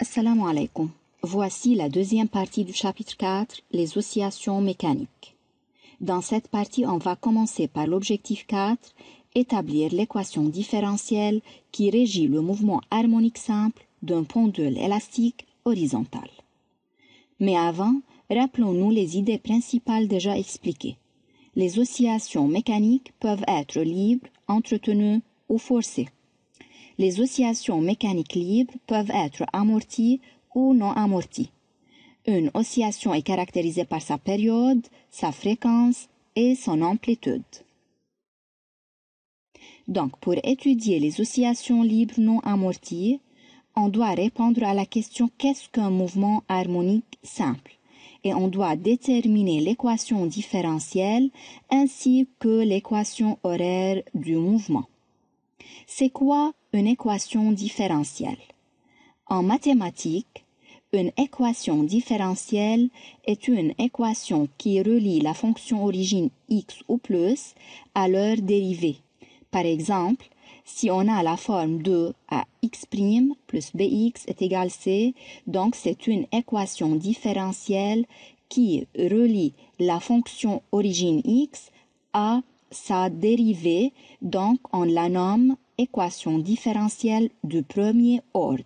Assalamu alaikum. Voici la deuxième partie du chapitre 4, les oscillations mécaniques. Dans cette partie, on va commencer par l'objectif 4, établir l'équation différentielle qui régit le mouvement harmonique simple d'un pendule élastique horizontal. Mais avant, rappelons-nous les idées principales déjà expliquées. Les oscillations mécaniques peuvent être libres, entretenues ou forcées. Les oscillations mécaniques libres peuvent être amorties ou non amorties. Une oscillation est caractérisée par sa période, sa fréquence et son amplitude. Donc, pour étudier les oscillations libres non amorties, on doit répondre à la question qu'est-ce qu'un mouvement harmonique simple et on doit déterminer l'équation différentielle ainsi que l'équation horaire du mouvement. C'est quoi une équation différentielle? En mathématiques, une équation différentielle est une équation qui relie la fonction origine x ou plus à leur dérivée. Par exemple, si on a la forme de ax' plus bx est égal c, donc c'est une équation différentielle qui relie la fonction origine x à sa dérivée, donc on la nomme équation différentielle du premier ordre.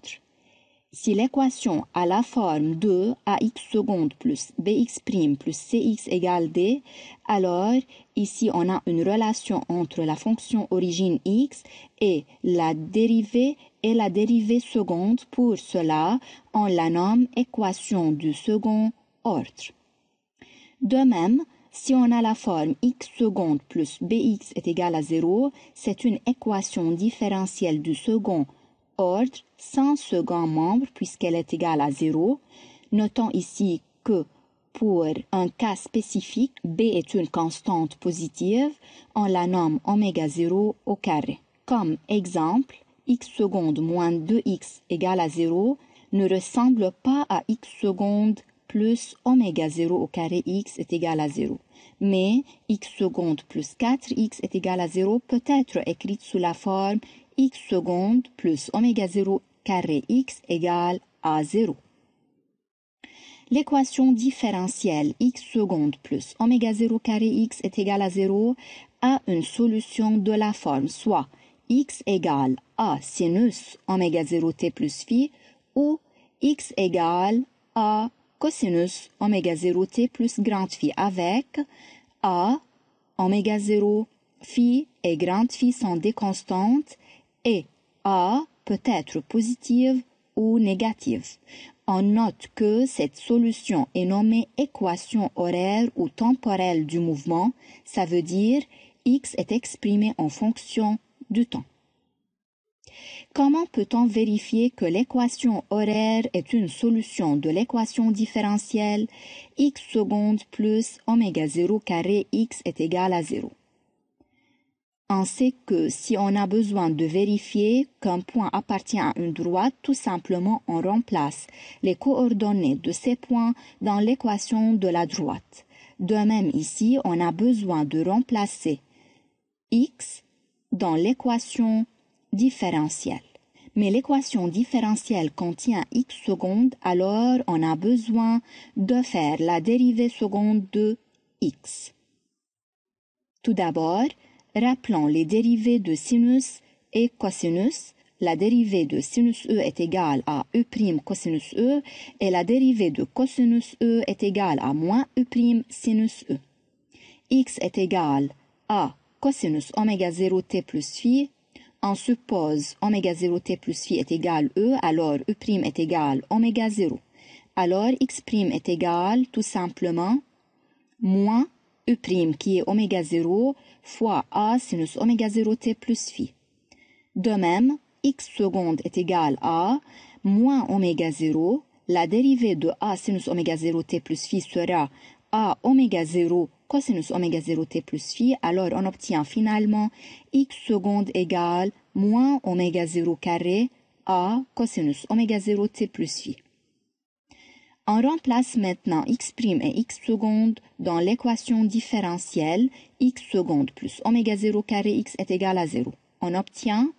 Si l'équation a la forme de ax seconde plus bx' plus cx égale d, alors ici on a une relation entre la fonction origine x et la dérivée seconde. Pour cela, on la nomme équation du second ordre. De même, si on a la forme x seconde plus bx est égal à 0, c'est une équation différentielle du second ordre sans second membre puisqu'elle est égale à 0. Notons ici que pour un cas spécifique, b est une constante positive, on la nomme oméga 0 au carré. Comme exemple, x seconde moins 2x égale à 0 ne ressemble pas à x seconde plus oméga 0 au carré x est égal à 0. Mais x seconde plus 4x est égal à 0 peut être écrite sous la forme x seconde plus oméga 0 carré x égale à 0. L'équation différentielle x seconde plus oméga 0 carré x est égal à 0 a une solution de la forme soit x égale a sinus oméga 0 t plus phi ou x égale a cosinus oméga 0 t plus grand phi avec a, oméga 0, phi et grand phi sont des constantes et a peut être positive ou négative. On note que cette solution est nommée équation horaire ou temporelle du mouvement, ça veut dire x est exprimé en fonction du temps. Comment peut-on vérifier que l'équation horaire est une solution de l'équation différentielle x seconde plus oméga 0 carré x est égal à 0? On sait que si on a besoin de vérifier qu'un point appartient à une droite, tout simplement on remplace les coordonnées de ces points dans l'équation de la droite. De même ici, on a besoin de remplacer x dans l'équation différentielle. Mais l'équation différentielle contient x seconde, alors on a besoin de faire la dérivée seconde de x. Tout d'abord, rappelons les dérivées de sinus et cosinus. La dérivée de sinus e est égale à e' cosinus e et la dérivée de cosinus e est égale à moins e' sinus e. X est égal à cosinus oméga 0 t plus phi. On suppose oméga 0 t plus phi est égal e, alors e' est égal oméga 0. Alors x' est égal tout simplement moins e' qui est oméga 0 fois a sinus oméga 0 t plus phi. De même, x seconde est égal à moins oméga 0. La dérivée de a sinus oméga 0 t plus phi sera a oméga 0 cosinus oméga 0 t plus phi, alors on obtient finalement x seconde égale moins oméga 0 carré a cosinus oméga 0 t plus phi. On remplace maintenant x' et x seconde dans l'équation différentielle x seconde plus oméga 0 carré x est égal à 0. On obtient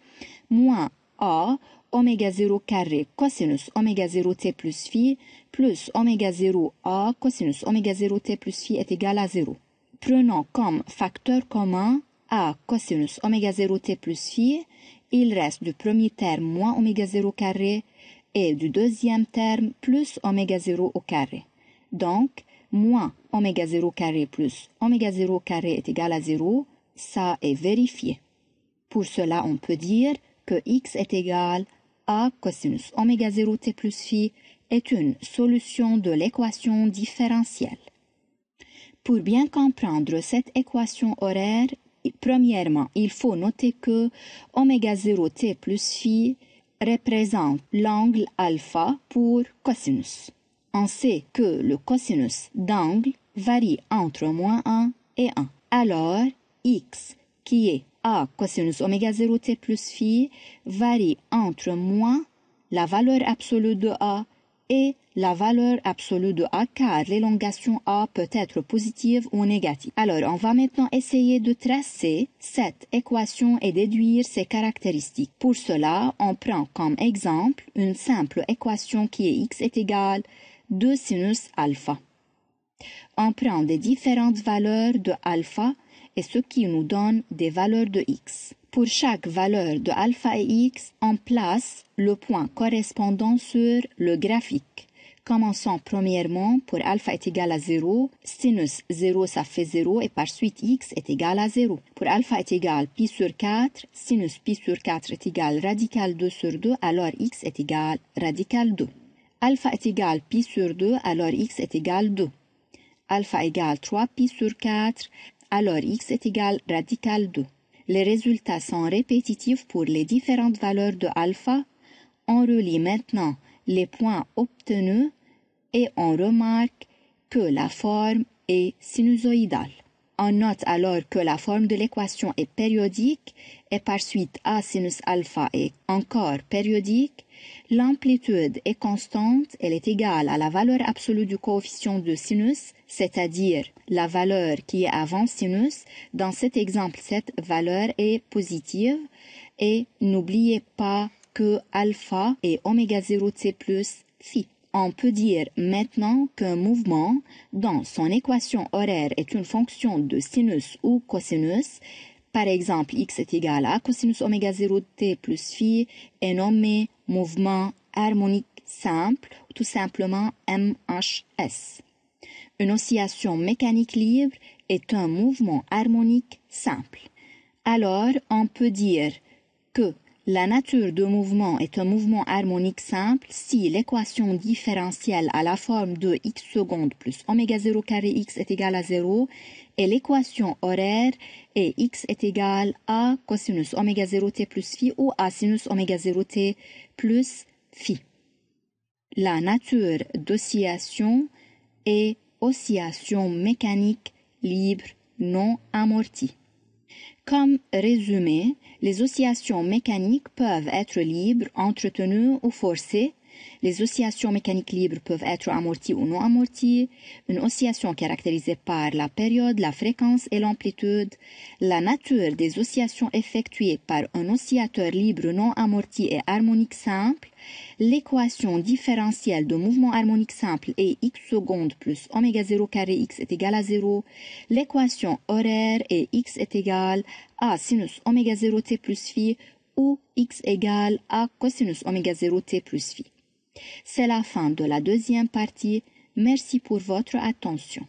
moins a oméga 0 carré cosinus oméga 0 t plus phi plus oméga 0 a cosinus oméga 0 t plus phi est égal à 0. Prenons comme facteur commun a cosinus oméga 0 t plus phi, il reste du premier terme moins oméga 0 carré et du deuxième terme plus oméga 0 au carré. Donc, moins oméga 0 carré plus oméga 0 carré est égal à 0, ça est vérifié. Pour cela, on peut dire que x est égal à cosinus oméga 0 t plus phi est une solution de l'équation différentielle. Pour bien comprendre cette équation horaire, premièrement, il faut noter que oméga 0 t plus phi représente l'angle alpha pour cosinus. On sait que le cosinus d'angle varie entre moins 1 et 1. Alors, x, qui est a cosinus oméga 0 t plus phi, varie entre moins la valeur absolue de a et la valeur absolue de a, car l'élongation a peut être positive ou négative. Alors, on va maintenant essayer de tracer cette équation et déduire ses caractéristiques. Pour cela, on prend comme exemple une simple équation qui est x est égal 2 sinus alpha. On prend des différentes valeurs de alpha et ce qui nous donne des valeurs de x. Pour chaque valeur de alpha et x, on place le point correspondant sur le graphique. Commençons premièrement pour alpha est égal à 0, sinus 0 ça fait 0 et par suite x est égal à 0. Pour alpha est égal pi sur 4, sinus pi sur 4 est égal radical 2 sur 2, alors x est égal radical 2. Alpha est égal pi sur 2, alors x est égal 2. Alpha égale 3 pi sur 4, alors x est égal radical 2. Les résultats sont répétitifs pour les différentes valeurs de alpha. On relie maintenant les points obtenus et on remarque que la forme est sinusoïdale. On note alors que la forme de l'équation est périodique et par suite a sinus alpha est encore périodique. L'amplitude est constante, elle est égale à la valeur absolue du coefficient de sinus, c'est-à-dire la valeur qui est avant sinus. Dans cet exemple, cette valeur est positive et n'oubliez pas que alpha est oméga 0 t plus phi. On peut dire maintenant qu'un mouvement dont son équation horaire est une fonction de sinus ou cosinus, par exemple x est égal à cosinus oméga 0 t plus phi, est nommé mouvement harmonique simple, ou tout simplement MHS. Une oscillation mécanique libre est un mouvement harmonique simple. Alors, on peut dire que la nature de mouvement est un mouvement harmonique simple si l'équation différentielle a la forme de x seconde plus oméga 0 carré x est égal à 0 et l'équation horaire est x est égal à cosinus oméga 0 t plus phi ou à sinus oméga 0 t plus phi. La nature d'oscillation est oscillation mécanique libre non amortie. Comme résumé, les oscillations mécaniques peuvent être libres, entretenues ou forcées. Les oscillations mécaniques libres peuvent être amorties ou non amorties. Une oscillation caractérisée par la période, la fréquence et l'amplitude. La nature des oscillations effectuées par un oscillateur libre non amorti est harmonique simple. L'équation différentielle de mouvement harmonique simple est x seconde plus oméga 0 carré x est égal à 0. L'équation horaire est x est égal à sinus oméga 0 t plus phi ou x égale à cosinus oméga 0 t plus phi. C'est la fin de la deuxième partie. Merci pour votre attention.